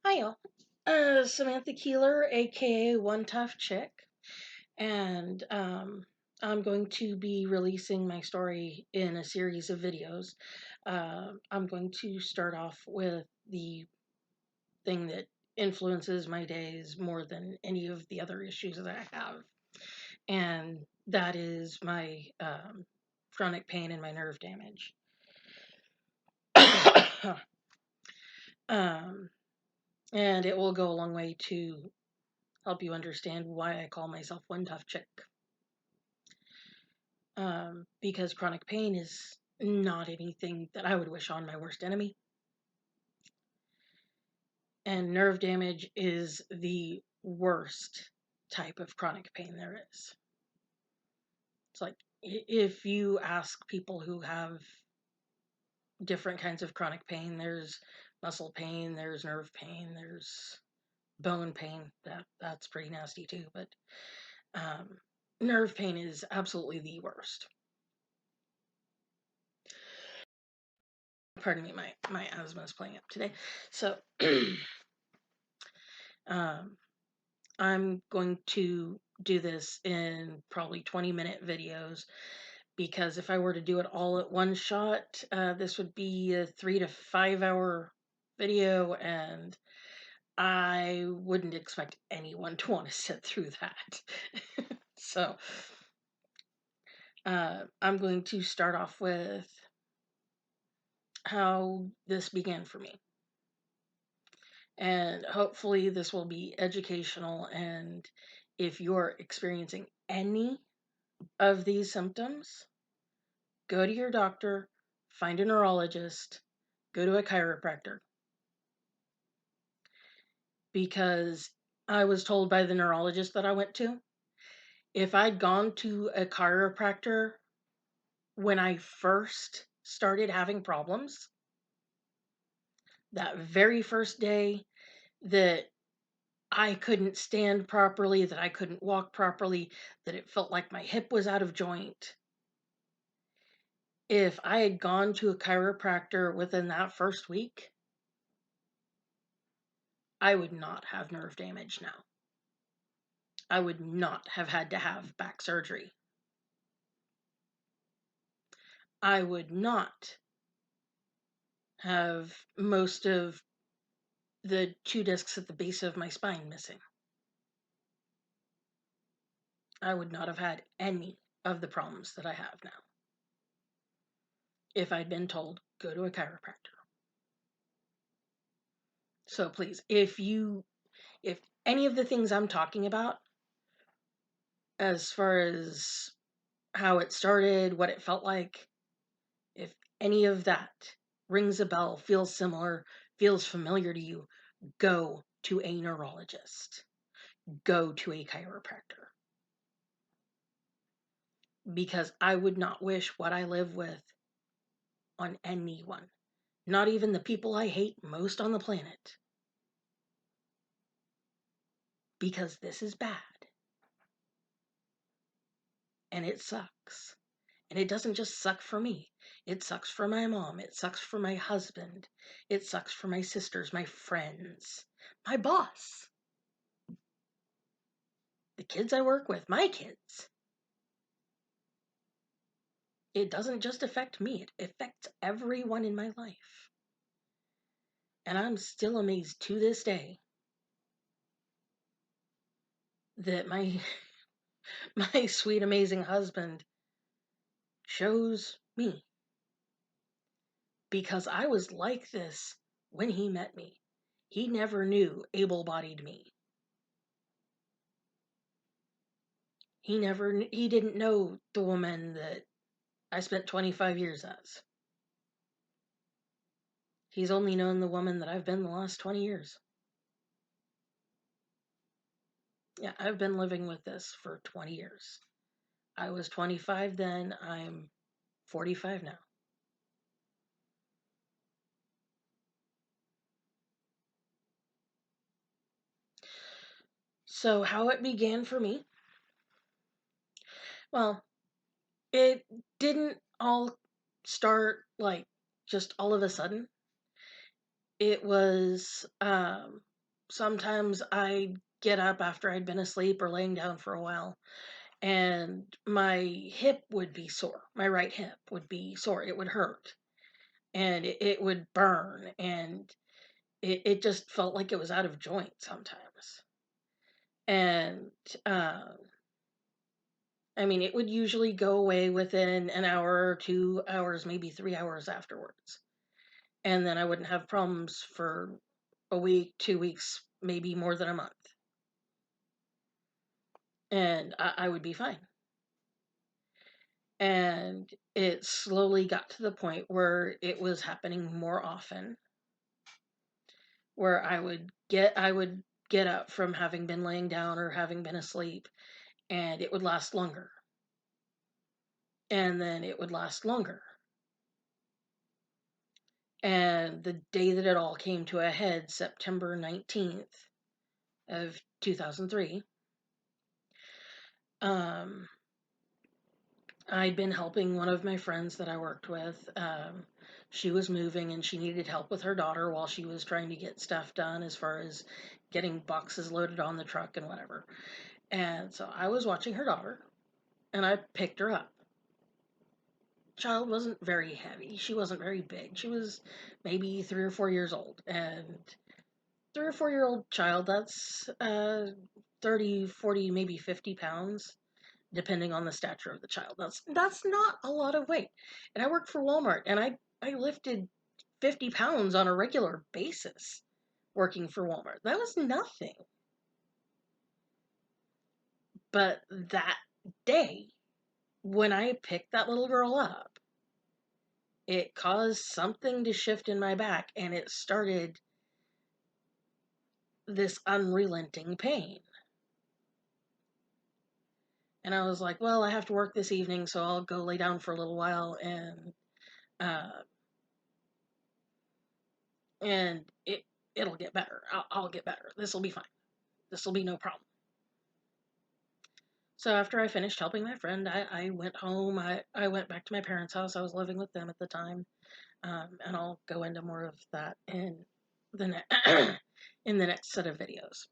Hiya. Samantha Keeler, aka One Tough Chick, and I'm going to be releasing my story in a series of videos. I'm going to start off with the thing that influences my days more than any of the other issues that I have, and that is my chronic pain and my nerve damage. um, and it will go a long way to help you understand why I call myself One Tough Chick. Because chronic pain is not anything that I would wish on my worst enemy. And nerve damage is the worst type of chronic pain there is. It's like if you ask people who have different kinds of chronic pain, there's muscle pain, there's nerve pain, there's bone pain. That's pretty nasty too, but nerve pain is absolutely the worst. Pardon me, my asthma is playing up today. So I'm going to do this in probably 20-minute videos, because if I were to do it all at one shot, this would be a 3 to 5 hour video, and I wouldn't expect anyone to want to sit through that. So I'm going to start off with how this began for me. And hopefully this will be educational, and if you're experiencing any of these symptoms, go to your doctor, find a neurologist, go to a chiropractor. Because I was told by the neurologist that I went to, if I'd gone to a chiropractor when I first started having problems, that very first day that I couldn't stand properly, that I couldn't walk properly, that it felt like my hip was out of joint, if I had gone to a chiropractor within that first week, I would not have nerve damage now. I would not have had to have back surgery. I would not have most of the 2 discs at the base of my spine missing. I would not have had any of the problems that I have now if I'd been told, go to a chiropractor. So please, if any of the things I'm talking about, as far as how it started, what it felt like, if any of that rings a bell, feels similar, feels familiar to you, go to a neurologist. Go to a chiropractor. Because I would not wish what I live with on anyone. Not even the people I hate most on the planet. Because this is bad. And it sucks. And it doesn't just suck for me. It sucks for my mom. It sucks for my husband. It sucks for my sisters, my friends, my boss, the kids I work with, my kids. It doesn't just affect me. It affects everyone in my life. And I'm still amazed to this day that my sweet, amazing husband chose me. Because I was like this when he met me. He never knew able-bodied me. He didn't know the woman that I spent 25 years as. He's only known the woman that I've been the last 20 years. Yeah, I've been living with this for 20 years. I was 25 then, I'm 45 now. So how it began for me? Well, it didn't all start like just all of a sudden. It was sometimes I'd get up after I'd been asleep or laying down for a while, and my hip would be sore. My right hip would be sore. It would hurt, and it would burn, and it just felt like it was out of joint sometimes. And uh, I mean, it would usually go away within an hour or 2 hours, maybe 3 hours afterwards. And then I wouldn't have problems for a week, 2 weeks, maybe more than a month. And I would be fine. And it slowly got to the point where it was happening more often, where I would get up from having been laying down or having been asleep, and it would last longer. And then it would last longer. And the day that it all came to a head, September 19th of 2003, um, I'd been helping one of my friends that I worked with. She was moving and she needed help with her daughter while she was trying to get stuff done as far as getting boxes loaded on the truck and whatever. And so I was watching her daughter and I picked her up. Child wasn't very heavy. She wasn't very big. She was maybe 3 or 4 years old. And 3 or 4 year old child, that's 30, 40, maybe 50 pounds, depending on the stature of the child. That's not a lot of weight. And I worked for Walmart, and I lifted 50 pounds on a regular basis working for Walmart. That was nothing. But that day, when I picked that little girl up, it caused something to shift in my back, and it started this unrelenting pain. And I was like, well, I have to work this evening, so I'll go lay down for a little while, uh, and it'll get better. I'll get better. This will be fine. This will be no problem. So after I finished helping my friend, I went home. I went back to my parents' house. I was living with them at the time, and I'll go into more of that in the in the next set of videos.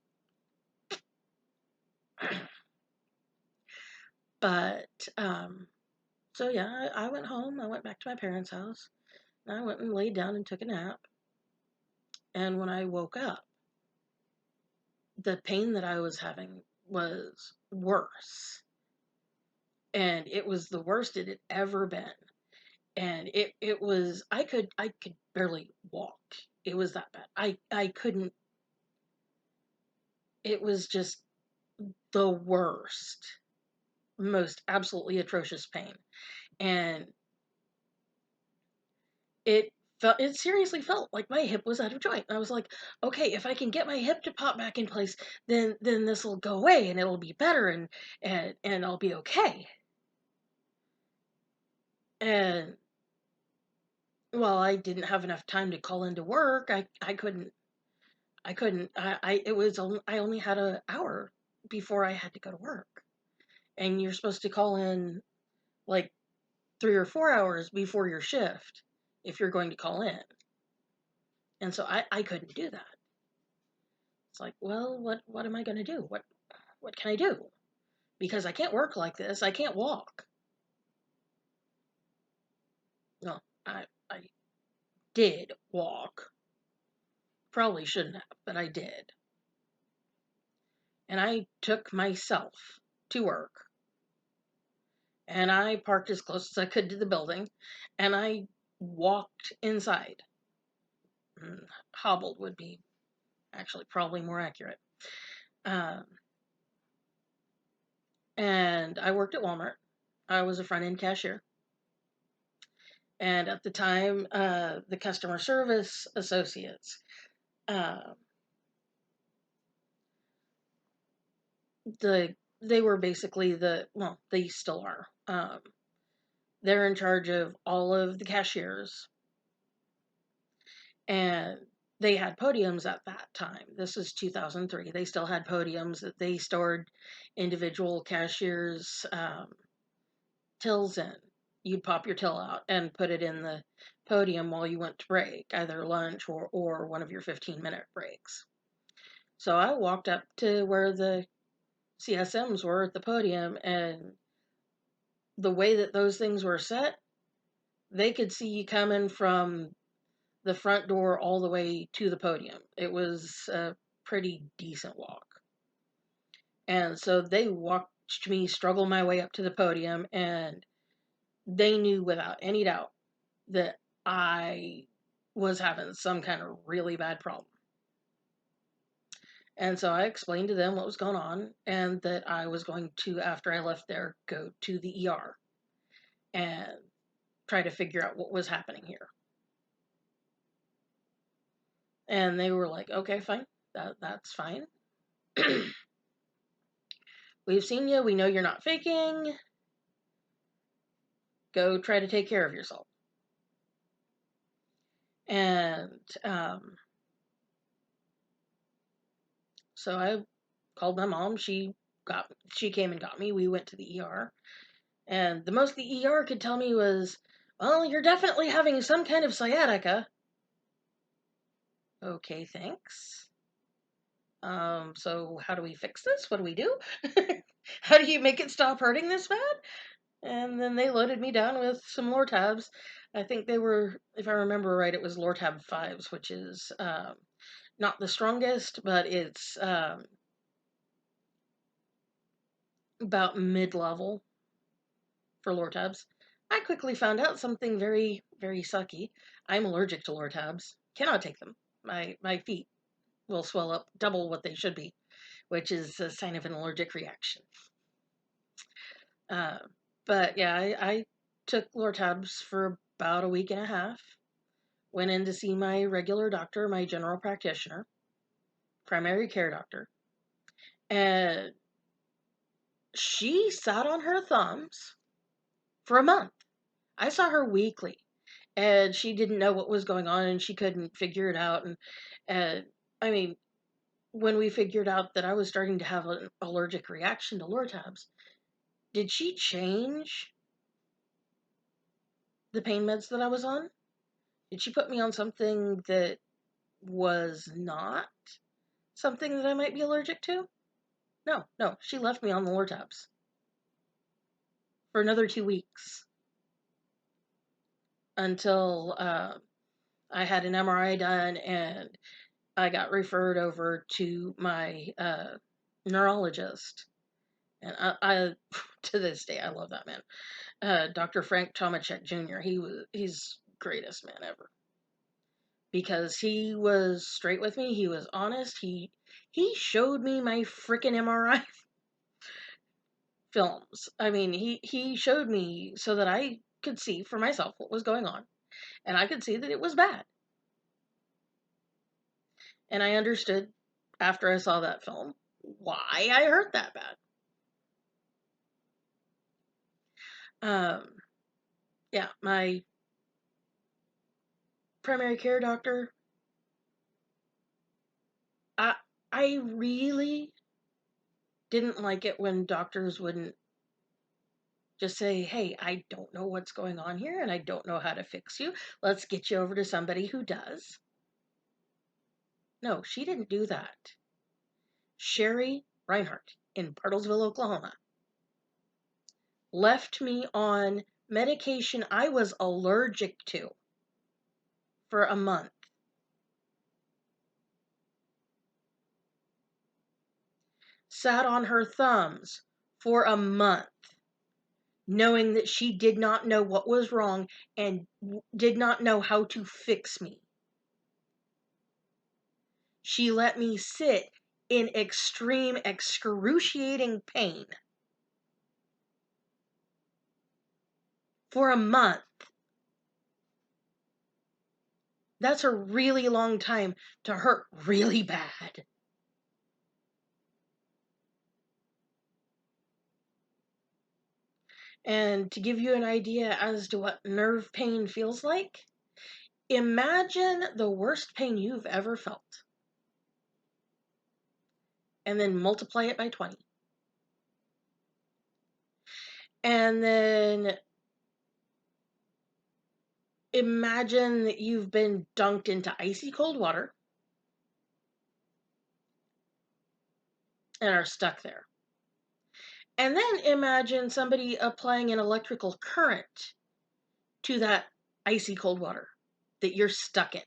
But so yeah, I went home. I went back to my parents' house. And I went and laid down and took a nap. And when I woke up, the pain that I was having was worse. And it was the worst it had ever been. And it was I could barely walk. It was that bad. I couldn't. It was just the worst, most absolutely atrocious pain. And it seriously felt like my hip was out of joint. And I was like, okay, if I can get my hip to pop back in place, then this will go away and it'll be better, and I'll be okay. And well, I didn't have enough time to call into work. I only had an hour before I had to go to work. And you're supposed to call in like 3 or 4 hours before your shift if you're going to call in. And so I couldn't do that. It's like, well, what am I going to do? What can I do? Because I can't work like this. I can't walk. No, I did walk. Probably shouldn't have, but I did. And I took myself to work. And I parked as close as I could to the building. And I walked inside. Hobbled would be actually probably more accurate. Um, and I worked at Walmart. I was a front end cashier. And at the time, the customer service associates, uh, they were basically well, they still are. They're in charge of all of the cashiers, and they had podiums at that time. This is 2003. They still had podiums that they stored individual cashiers' tills in. You'd pop your till out and put it in the podium while you went to break, either lunch or one of your 15-minute breaks. So I walked up to where the CSMs were at the podium, and the way that those things were set, they could see you coming from the front door all the way to the podium. It was a pretty decent walk. And so they watched me struggle my way up to the podium, and they knew without any doubt that I was having some kind of really bad problem. And so I explained to them what was going on and that I was going to, after I left there, go to the ER and try to figure out what was happening here. And they were like, okay, fine. That's fine. We've seen you. We know you're not faking. Go try to take care of yourself. And so I called my mom. She came and got me. We went to the ER. And the most the ER could tell me was, well, you're definitely having some kind of sciatica. Okay, thanks. So how do we fix this? What do we do? How do you make it stop hurting this bad? And then they loaded me down with some Lortabs. I think they were, if I remember right, it was Lortab 5s, which is not the strongest, but it's about mid-level for Lortabs. I quickly found out something very, very sucky. I'm allergic to Lortabs. Cannot take them. My feet will swell up double what they should be, which is a sign of an allergic reaction. Uh, but yeah, I took Lortabs for about a week and a half. Went in to see my regular doctor, my general practitioner, primary care doctor, and she sat on her thumbs for a month. I saw her weekly, and she didn't know what was going on, and she couldn't figure it out. And I mean, when we figured out that I was starting to have an allergic reaction to Lortabs, did she change the pain meds that I was on? Did she put me on something that was not something that I might be allergic to? No, she left me on the Lortabs for another 2 weeks until I had an MRI done and I got referred over to my neurologist. And I, to this day, I love that man, Dr. Frank Tomachek Jr. He's greatest man ever because he was straight with me. He was honest. He showed me my freaking MRI films. I mean, he showed me so that I could see for myself what was going on, and I could see that it was bad. And I understood after I saw that film why I hurt that bad. Yeah, my primary care doctor, I I really didn't like it when doctors wouldn't just say, "Hey, I don't know what's going on here and I don't know how to fix you. Let's get you over to somebody who does." No, she didn't do that. Sherry Reinhardt in Bartlesville, Oklahoma, left me on medication I was allergic to for a month. Sat on her thumbs for a month, knowing that she did not know what was wrong and did not know how to fix me. She let me sit in extreme, excruciating pain for a month. That's a really long time to hurt really bad. And to give you an idea as to what nerve pain feels like, imagine the worst pain you've ever felt and then multiply it by 20. And then imagine that you've been dunked into icy cold water and are stuck there. And then imagine somebody applying an electrical current to that icy cold water that you're stuck in.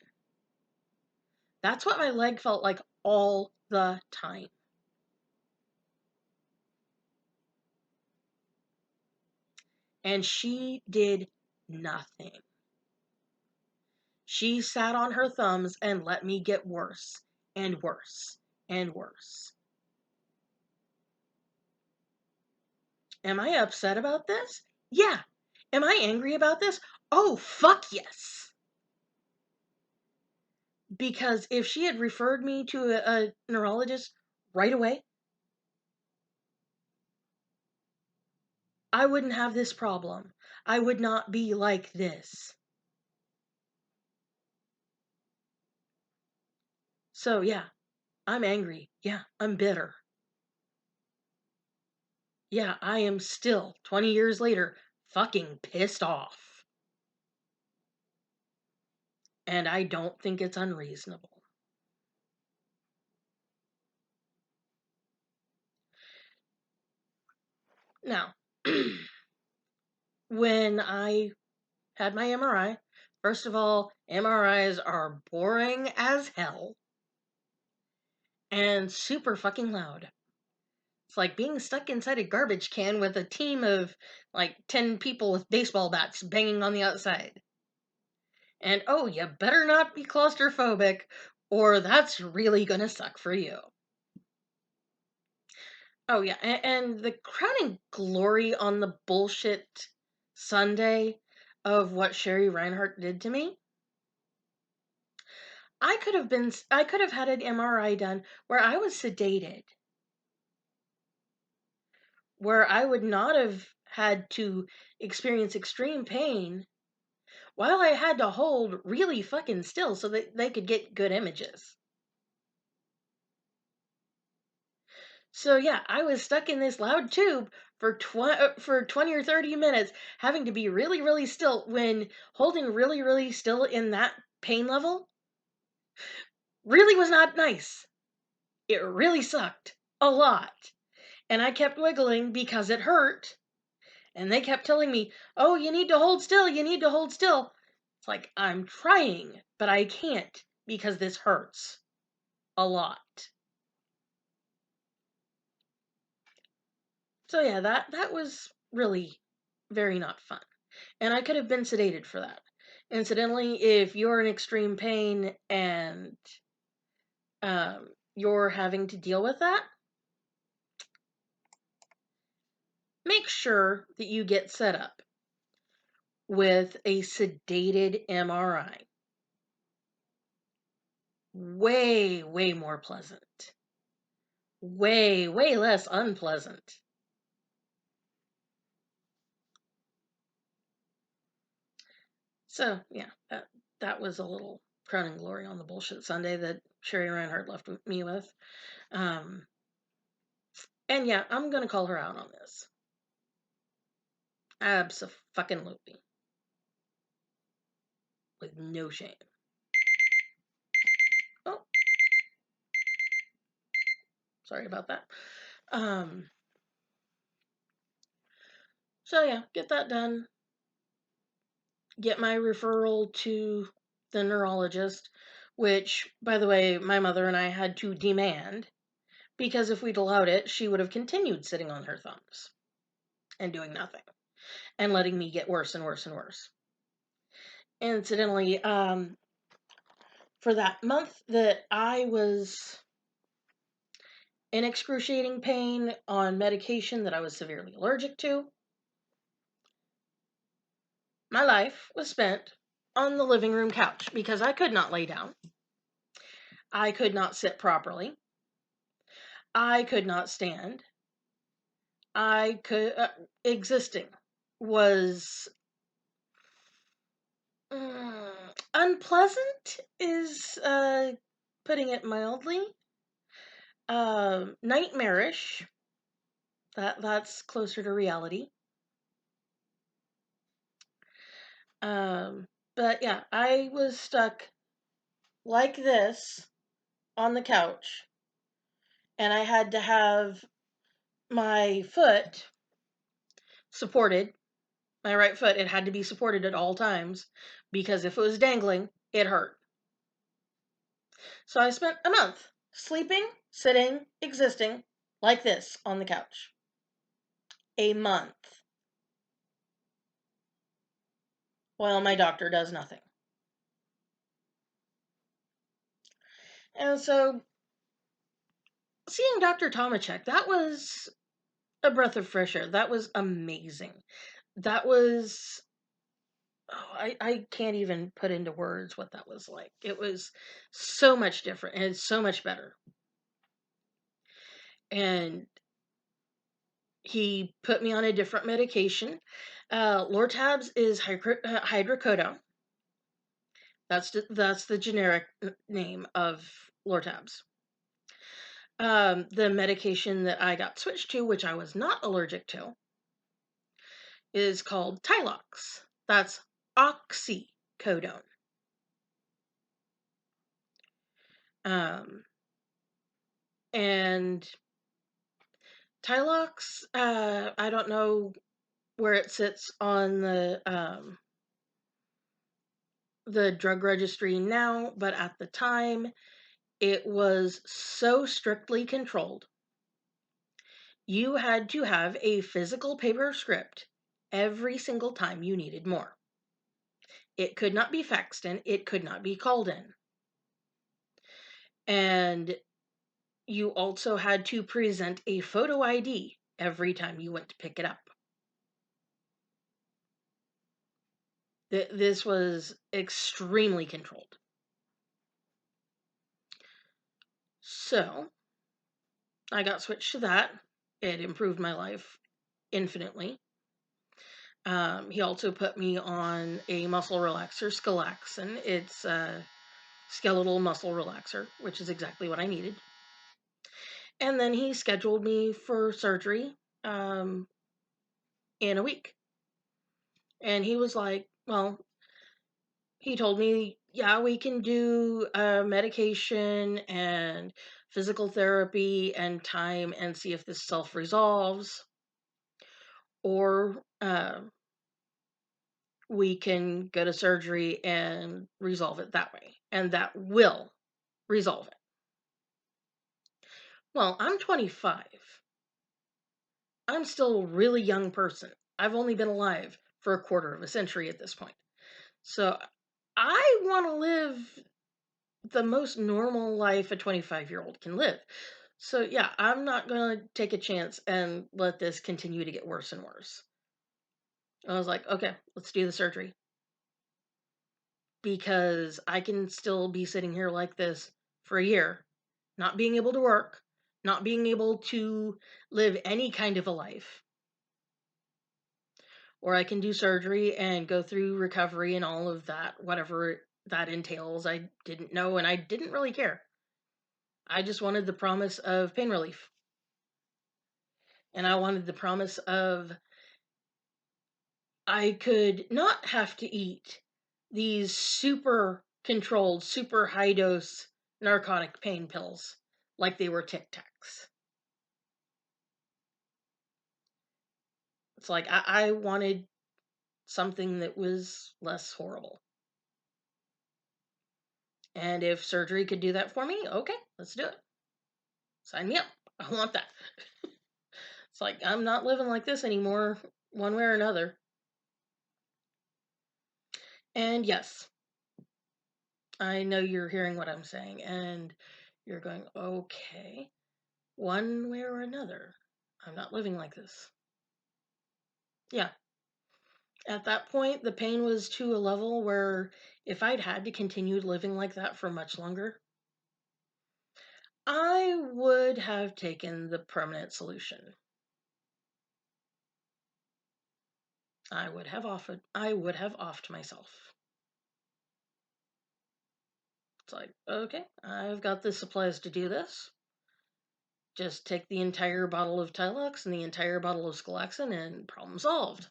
That's what my leg felt like all the time. And she did nothing. She sat on her thumbs and let me get worse and worse and worse. Am I upset about this? Yeah. Am I angry about this? Oh, fuck yes. Because if she had referred me to a neurologist right away, I wouldn't have this problem. I would not be like this. So, yeah, I'm angry. Yeah, I'm bitter. Yeah, I am still, 20 years later, fucking pissed off. And I don't think it's unreasonable. Now, when I had my MRI, first of all, MRIs are boring as hell and super fucking loud. It's like being stuck inside a garbage can with a team of like 10 people with baseball bats banging on the outside. And oh, you better not be claustrophobic, or that's really gonna suck for you. Oh, yeah. And the crowning glory on the bullshit Sunday of what Sherry Reinhardt did to me, I could have had an MRI done where I was sedated, where I would not have had to experience extreme pain while I had to hold really fucking still so that they could get good images. So yeah, I was stuck in this loud tube for 20 or 30 minutes having to be really really still when holding really really still in that pain level really was not nice. It really sucked a lot. And I kept wiggling because it hurt. And they kept telling me, "Oh, you need to hold still. You need to hold still." It's like, I'm trying, but I can't because this hurts a lot. So yeah, that was really very not fun. And I could have been sedated for that. Incidentally, if you're in extreme pain and you're having to deal with that, make sure that you get set up with a sedated MRI. Way, way more pleasant. Way, way less unpleasant. So, yeah, that was a little crowning glory on the bullshit Sunday that Sherry Reinhardt left me with. Um, and yeah, I'm going to call her out on this. Abso-fucking-lutely. With no shame. Oh, sorry about that. So yeah, get that done. Get my referral to the neurologist, which, by the way, my mother and I had to demand because if we'd allowed it, she would have continued sitting on her thumbs and doing nothing and letting me get worse and worse and worse. Incidentally, for that month that I was in excruciating pain on medication that I was severely allergic to, my life was spent on the living room couch because I could not lay down. I could not sit properly. I could not stand. Existing was unpleasant, is putting it mildly. Nightmarish. That's closer to reality. Um, but yeah, I was stuck like this on the couch, and I had to have my foot supported, my right foot, it had to be supported at all times because if it was dangling, it hurt. So I spent a month sleeping, sitting, existing like this on the couch. A month. While my doctor does nothing. And so seeing Dr. Tomachek, that was a breath of fresh air. That was amazing. That was, oh, I can't even put into words what that was like. It was so much different and so much better. And he put me on a different medication. Lortabs is hydrocodone. That's the generic name of Lortabs. The medication that I got switched to, which I was not allergic to, is called Tylox. That's oxycodone. Um, and Tylox, I don't know where it sits on the drug registry now, but at the time, it was so strictly controlled. You had to have a physical paper script every single time you needed more. It could not be faxed in, it could not be called in. And you also had to present a photo ID every time you went to pick it up. This was extremely controlled. So I got switched to that. It improved my life infinitely. He also put me on a muscle relaxer, Scalaxin. It's a skeletal muscle relaxer, which is exactly what I needed. And then he scheduled me for surgery in a week. And he was like, well, he told me, yeah, we can do medication and physical therapy and time and see if this self resolves, or we can go to surgery and resolve it that way. And that will resolve it. Well, I'm 25. I'm still a really young person. I've only been alive for a quarter of a century at this point. So I want to live the most normal life a 25-year-old can live. So yeah, I'm not going to take a chance and let this continue to get worse and worse. I was like, okay, let's do the surgery. Because I can still be sitting here like this for a year, not being able to work, not being able to live any kind of a life. Or I can do surgery and go through recovery and all of that, whatever that entails. I didn't know and I didn't really care. I just wanted the promise of pain relief. And I wanted the promise of I could not have to eat these super controlled, super high dose narcotic pain pills like they were Tic Tacs. It's like I wanted something that was less horrible. And if surgery could do that for me, okay, let's do it. Sign me up. I want that. It's like I'm not living like this anymore, one way or another. And yes, I know you're hearing what I'm saying, and you're going, okay, one way or another, I'm not living like this. Yeah. At that point, the pain was to a level where if I'd had to continue living like that for much longer, I would have taken the permanent solution. I would have offed myself. It's like, okay, I've got the supplies to do this. Just take the entire bottle of Tylox and the entire bottle of Scalaxin and problem solved.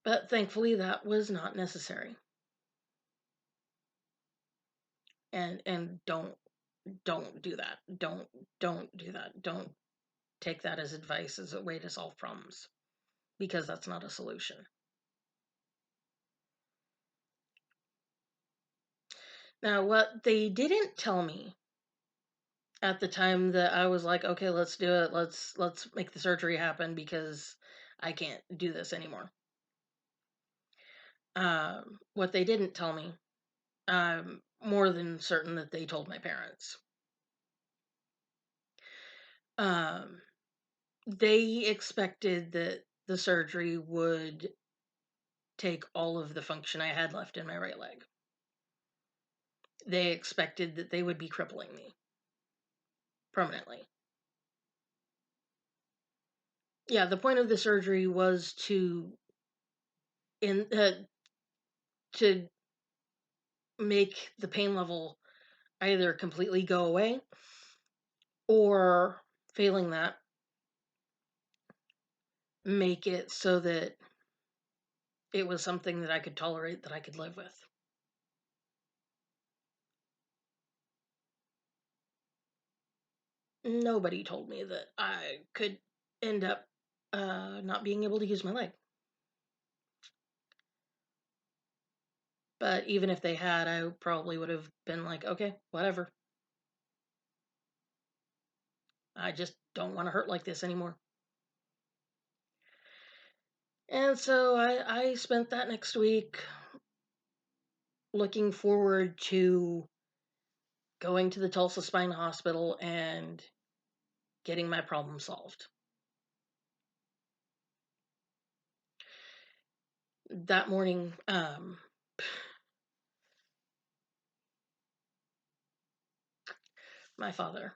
But thankfully that was not necessary. And don't don't do that. Don't do that. Don't take that as advice as a way to solve problems, because that's not a solution. Now, what they didn't tell me at the time that I was like, okay, let's do it. Let's make the surgery happen because I can't do this anymore. What they didn't tell me, I'm more than certain that they told my parents. Um, they expected that the surgery would take all of the function I had left in my right leg. They expected that they would be crippling me permanently. Yeah, the point of the surgery was in to make the pain level either completely go away, or failing that, make it so that it was something that I could tolerate, that I could live with. Nobody told me that I could end up not being able to use my leg. But even if they had, I probably would have been like, okay, whatever. I just don't want to hurt like this anymore. And so I spent that next week looking forward to going to the Tulsa Spine Hospital and getting my problem solved. That morning, my father,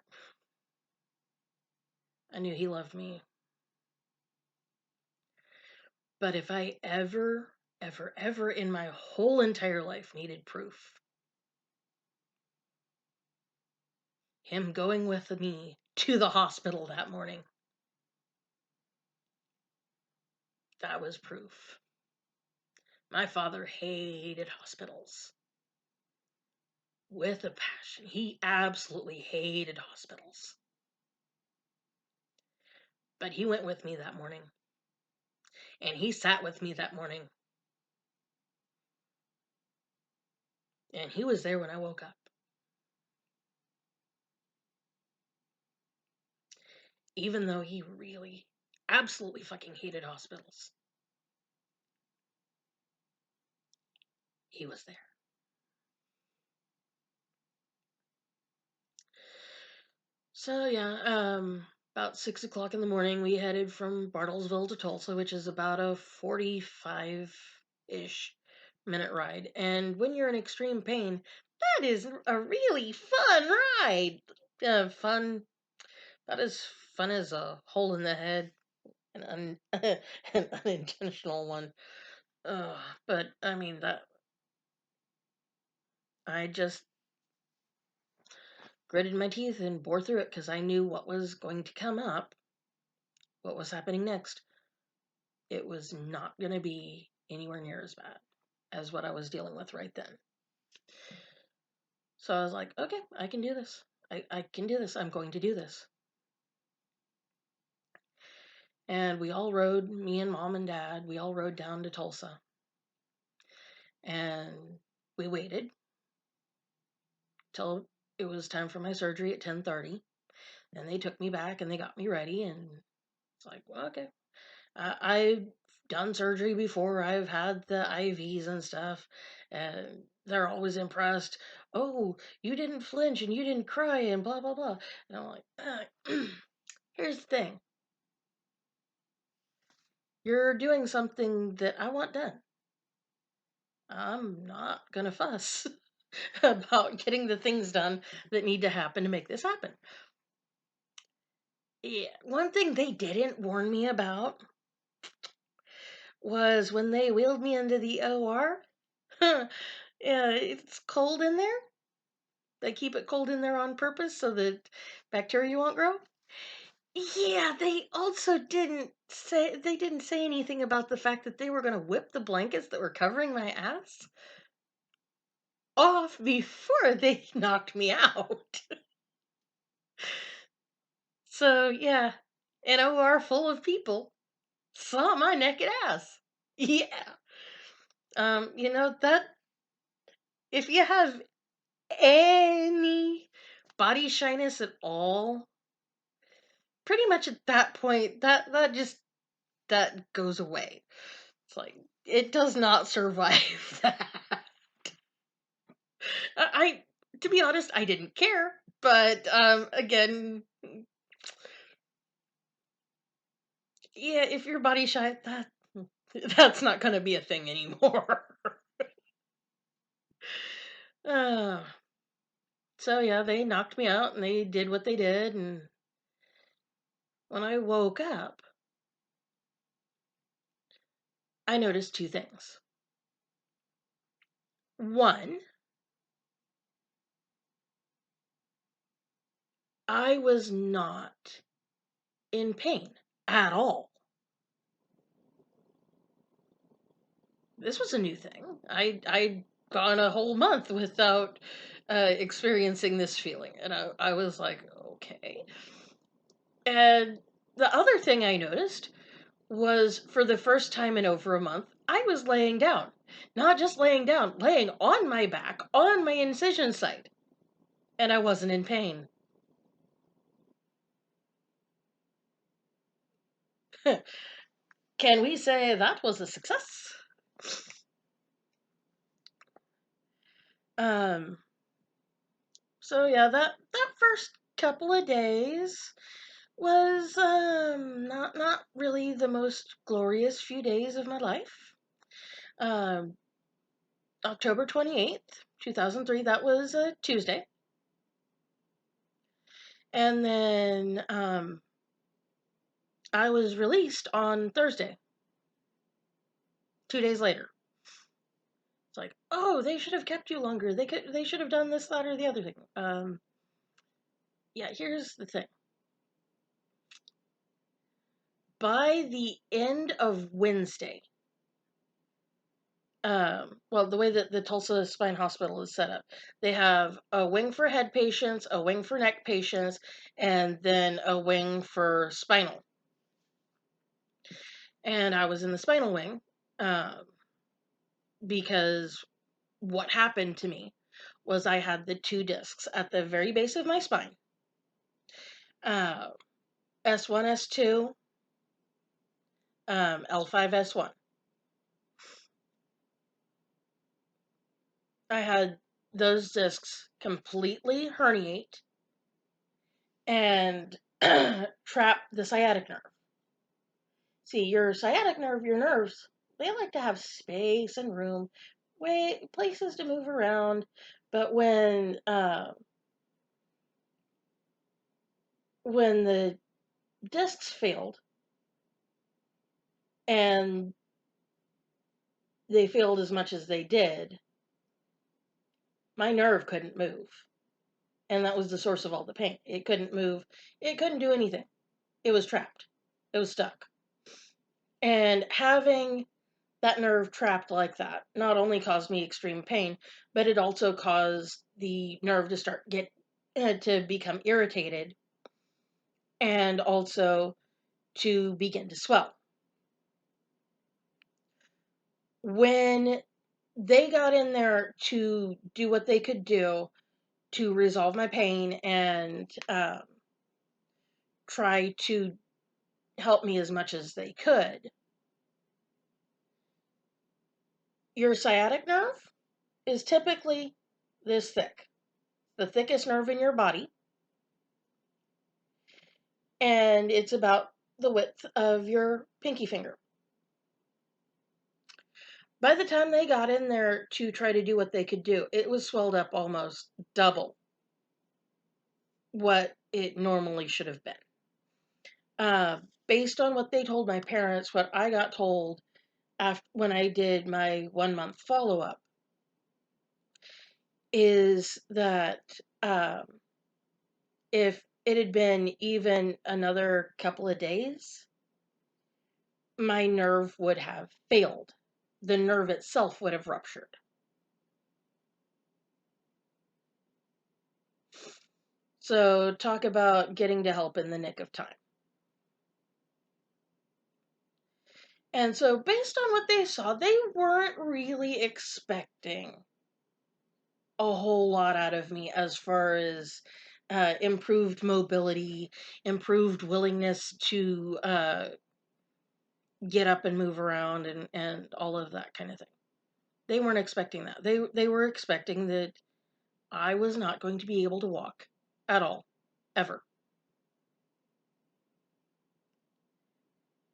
I knew he loved me. But if I ever in my whole entire life needed proof, him going with me to the hospital that morning, that was proof. My father hated hospitals with a passion. He absolutely hated hospitals. But he went with me that morning, and he sat with me that morning, and he was there when I woke up. Even though he really, absolutely fucking hated hospitals, he was there. So yeah, about 6 o'clock in the morning, we headed from Bartlesville to Tulsa, which is about a 45-ish minute ride. And when you're in extreme pain, that is a really fun ride. Fun. Not as fun as a hole in the head, an unintentional one. But I mean that I just gritted my teeth and bore through it because I knew what was going to come up, what was happening next. It was not going to be anywhere near as bad as what I was dealing with right then. So I was like, okay, I can do this. I can do this. I'm going to do this. And we all rode, me and mom and dad, we all rode down to Tulsa. And we waited till it was time for my surgery at 10:30. Then they took me back and they got me ready. And it's like, well, okay. I've done surgery before. I've had the IVs and stuff, and they're always impressed. Oh, you didn't flinch and you didn't cry and blah blah blah. And I'm like, here's the thing: you're doing something that I want done. I'm not gonna fuss about getting the things done that need to happen to make this happen. Yeah, one thing they didn't warn me about was when they wheeled me into the OR. Yeah, it's cold in there. They keep it cold in there on purpose so that bacteria won't grow. Yeah, they didn't say anything about the fact that they were going to whip the blankets that were covering my ass off before they knocked me out. So yeah, an OR full of people saw my naked ass. Yeah. That if you have any body shyness at all, pretty much at that point, that goes away. It's like it does not survive that. I to be honest, I didn't care, but again, yeah, if your body shy, that's not going to be a thing anymore. uh, so yeah, they knocked me out and they did what they did, and when I woke up, I noticed two things. One, I was not in pain at all. This was a new thing. I'd gone a whole month without experiencing this feeling, and I was like, okay. And the other thing I noticed was for the first time in over a month, I was laying down. Not just laying down, laying on my back, on my incision site, and I wasn't in pain. Can we say that was a success? Um, so yeah, that first couple of days was not really the most glorious few days of my life. Um, October 28th, 2003, that was a Tuesday. And then I was released on Thursday, 2 days later. It's like, oh, they should have kept you longer. They should have done this, that, or the other thing. Yeah, here's the thing. By the end of Wednesday, well, the way that the Tulsa Spine Hospital is set up, they have a wing for head patients, a wing for neck patients, and then a wing for spinal. And I was in the spinal wing because what happened to me was I had the two discs at the very base of my spine, uh, S1, S2, L5, S1. I had those discs completely herniate and trap the sciatic nerve. See, your sciatic nerve, your nerves, they like to have space and room, places to move around. But when the discs failed, and they failed as much as they did, my nerve couldn't move, and that was the source of all the pain. It couldn't move. It couldn't do anything. It was trapped. It was stuck. And having that nerve trapped like that not only caused me extreme pain, but it also caused the nerve to to become irritated and also to begin to swell. When they got in there to do what they could do to resolve my pain and try to help me as much as they could, your sciatic nerve is typically this thick, the thickest nerve in your body, and it's about the width of your pinky finger. By the time they got in there to try to do what they could do, it was swelled up almost double what it normally should have been. Based on what they told my parents, what I got told when I did my 1 month follow up is that if it had been even another couple of days, my nerve would have failed. The nerve itself would have ruptured. So talk about getting to help in the nick of time. And so based on what they saw, they weren't really expecting a whole lot out of me as far as improved mobility, improved willingness to get up and move around, and all of that kind of thing. They weren't expecting that. They were expecting that I was not going to be able to walk at all, ever.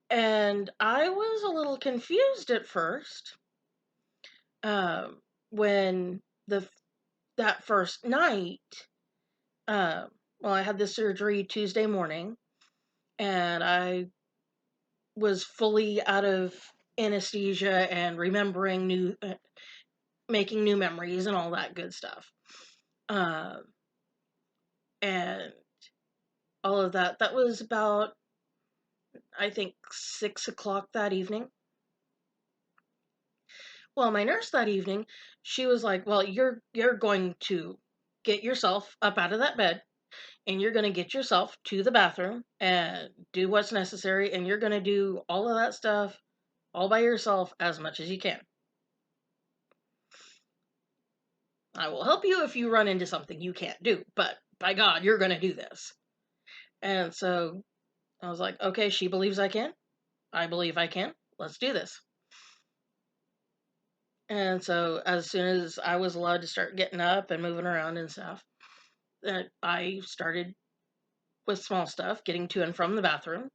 And I was a little confused at first um, when that first night. Uh, well, I had the surgery Tuesday morning, and I was fully out of anesthesia and remembering making new memories and all that good stuff. Um, and all of that. That was about, I think, 6 o'clock that evening. Well, my nurse that evening, she was like, "Well, you're going to get yourself up out of that bed, and you're going to get yourself to the bathroom and do what's necessary, and you're going to do all of that stuff all by yourself as much as you can. I will help you if you run into something you can't do, but by God, you're going to do this." And so I was like, "Okay, she believes I can. I believe I can. Let's do this." And so as soon as I was allowed to start getting up and moving around and stuff, that I started with small stuff, getting to and from the bathroom,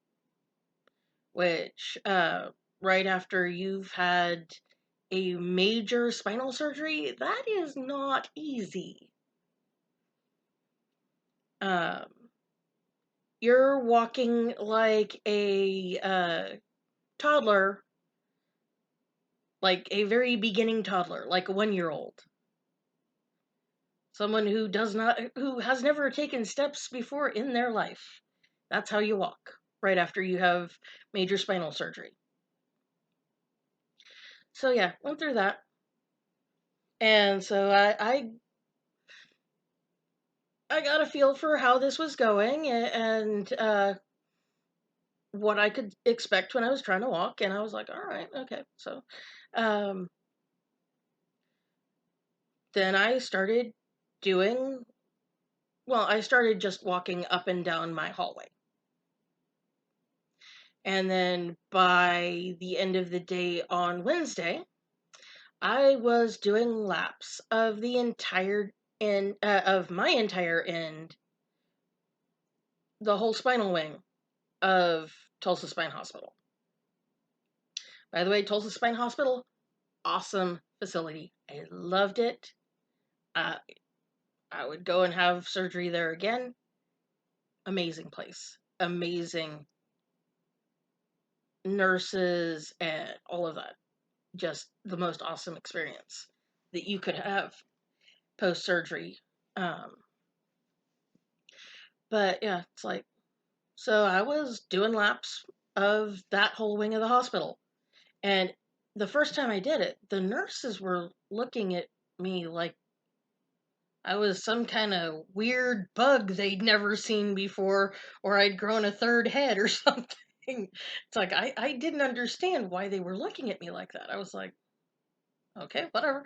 which right after you've had a major spinal surgery, that is not easy. Um, you're walking like a toddler, like a very beginning toddler, like a 1 year old. Someone who has never taken steps before in their life. That's how you walk right after you have major spinal surgery. So yeah, went through that. And so I got a feel for how this was going, and what I could expect when I was trying to walk, and I was like, all right, okay. So um, then I started doing, well, I started just walking up and down my hallway. And then by the end of the day on Wednesday, I was doing laps of the entire end of my entire end, the whole spinal wing of Tulsa Spine Hospital. By the way, Tulsa Spine Hospital, awesome facility. I loved it. Uh, I would go and have surgery there again. Amazing place. Amazing nurses and all of that. Just the most awesome experience that you could have post surgery. Um, but yeah, it's like, so I was doing laps of that whole wing of the hospital. And the first time I did it, the nurses were looking at me like I was some kind of weird bug they'd never seen before, or I'd grown a third head or something. It's like I didn't understand why they were looking at me like that. I was like, okay, whatever.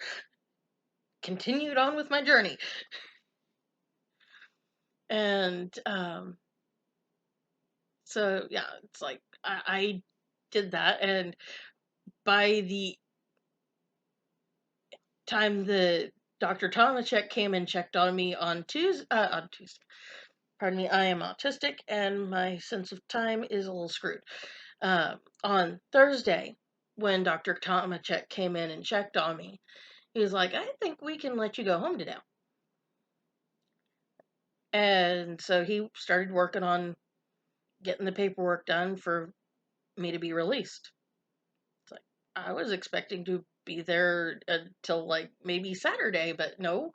Continued on with my journey. And so yeah, it's like I did that, and by the time the Dr. Tomachek came and checked on me on Tuesday, pardon me, I am autistic and my sense of time is a little screwed. On Thursday, when Dr. Tomachek came in and checked on me, he was like, "I think we can let you go home today." And so he started working on getting the paperwork done for me to be released. It's like, I was expecting to be there until like maybe Saturday, but no.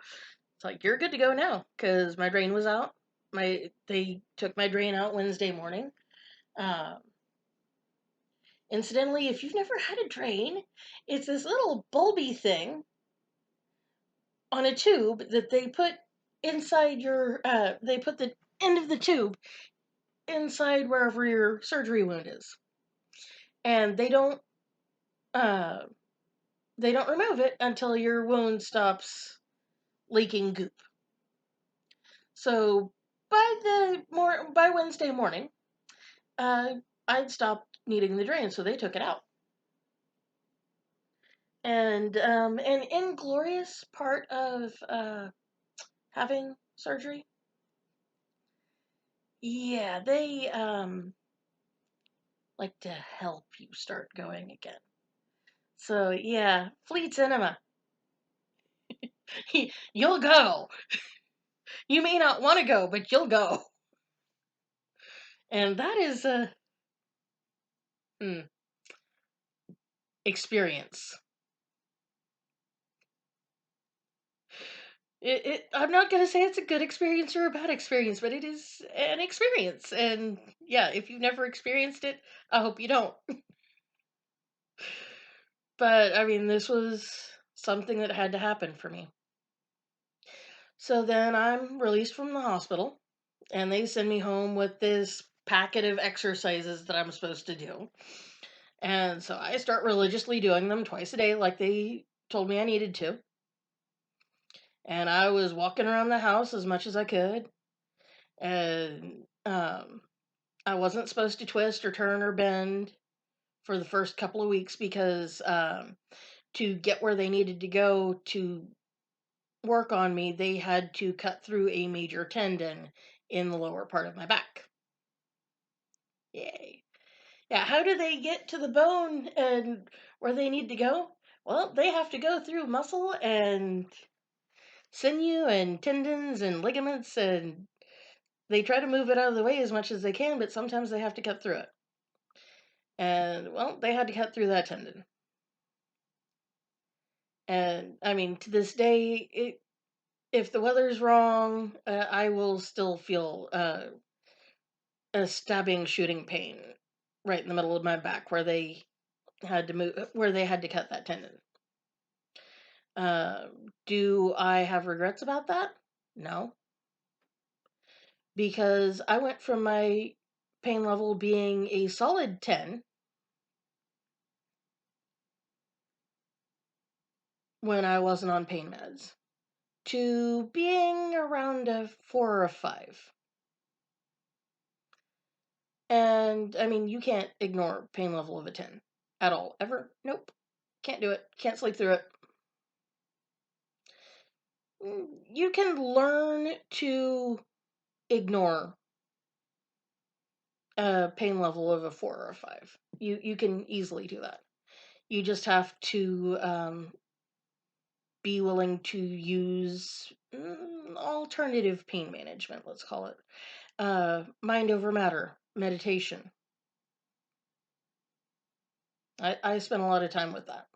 It's like, you're good to go now because my drain was out. They took my drain out Wednesday morning. Um, Incidentally, if you've never had a drain, it's this little bulby thing on a tube that they put inside your, they put the end of the tube inside wherever your surgery wound is, and uh, they don't remove it until your wound stops leaking goop. So by Wednesday morning, uh, I'd stopped needing the drain, so they took it out. And an inglorious part of having surgery, yeah, they like to help you start going again. So yeah, Fleet Cinema, you'll go. You may not want to go, but you'll go. And that is a hmm, experience. I'm not going to say it's a good experience or a bad experience, but it is an experience. And yeah, if you've never experienced it, I hope you don't. But I mean, this was something that had to happen for me. So then I'm released from the hospital, and they send me home with this packet of exercises that I'm supposed to do. And so I start religiously doing them twice a day, like they told me I needed to. And I was walking around the house as much as I could. And I wasn't supposed to twist or turn or bend for the first couple of weeks because to get where they needed to go to work on me, they had to cut through a major tendon in the lower part of my back. Yay. Yeah, how do they get to the bone and where they need to go? Well, they have to go through muscle and sinew and tendons and ligaments, and they try to move it out of the way as much as they can, but sometimes they have to cut through it. And well, they had to cut through that tendon. And I mean, to this day, if the weather's wrong, I will still feel a stabbing, shooting pain right in the middle of my back where they had to cut that tendon. Uh, do I have regrets about that? No, because I went from my pain level being a solid 10 when I wasn't on pain meds to being around a 4 or a 5. And I mean, you can't ignore pain level of a 10 at all, ever. Nope. Can't do it. Can't sleep through it. You can learn to ignore a pain level of a 4 or a 5. You can easily do that. You just have to be willing to use alternative pain management, let's call it. Mind over matter, meditation. I spent a lot of time with that.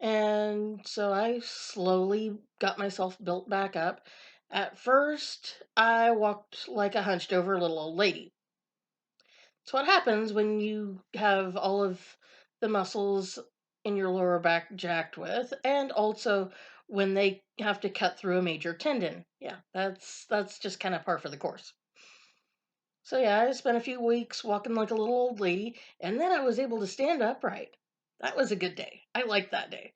And so I slowly got myself built back up. At first, I walked like a hunched over little old lady. It's what happens when you have all of the muscles in your lower back jacked with, and also when they have to cut through a major tendon. Yeah, that's just kind of par for the course. So yeah, I spent a few weeks walking like a little old lady, and then I was able to stand upright. That was a good day. I liked that day.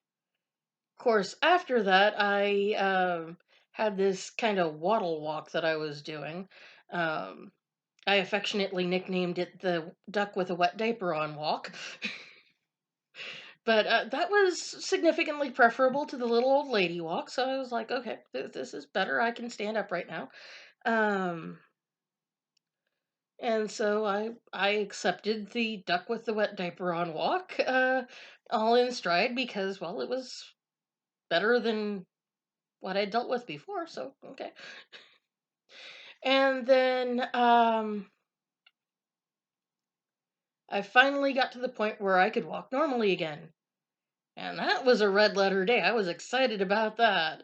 Of course, after that, I had this kind of waddle walk that I was doing. Um, I affectionately nicknamed it the duck with a wet diaper on walk. But that was significantly preferable to the little old lady walk. So I was like, okay, this is better. I can stand up right now. Um, and so I accepted the duck with the wet diaper on walk, all in stride because, well, it was better than what I dealt with before. So, okay. And then I finally got to the point where I could walk normally again. And that was a red letter day. I was excited about that.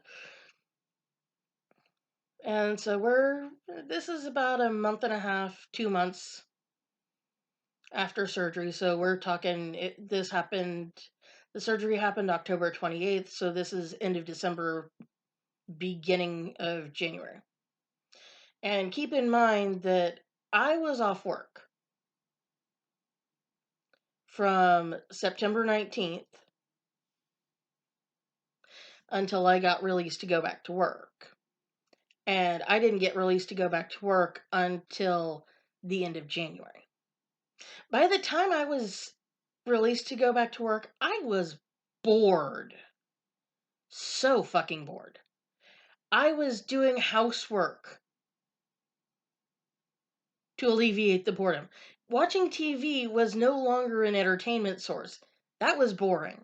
And so this is about a month and a half, 2 months after surgery. So we're talking, this happened The surgery happened October 28th, so this is end of December, beginning of January. And keep in mind that I was off work from September 19th until I got released to go back to work. And I didn't get released to go back to work until the end of January. By the time I was released to go back to work, I was bored. So fucking bored. I was doing housework to alleviate the boredom. Watching TV was no longer an entertainment source. That was boring.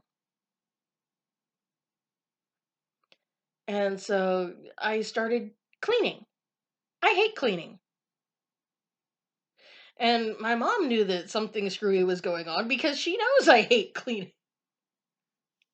And so I started cleaning. I hate cleaning. And my mom knew that something screwy was going on because she knows I hate cleaning.